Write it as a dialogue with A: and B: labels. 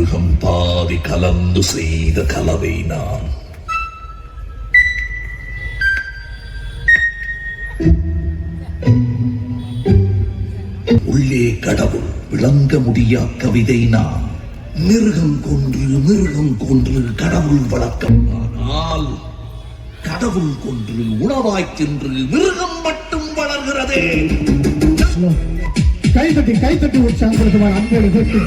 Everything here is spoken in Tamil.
A: மிருகம் பாதி கலந்து செய்த கலவை நான். உள்ளே கடவுள் விளங்க முடியா கவிதை நான். மிருகம் கொன்று கடவுள் வழக்கம். ஆனால் கடவுள் கொன்று உணவாய் தின்று மிருகம் மட்டும் வளர்கிறதே.
B: கைத்தட்டி உற்சாகப்படுத்துவார் அன்போடு கேட்டு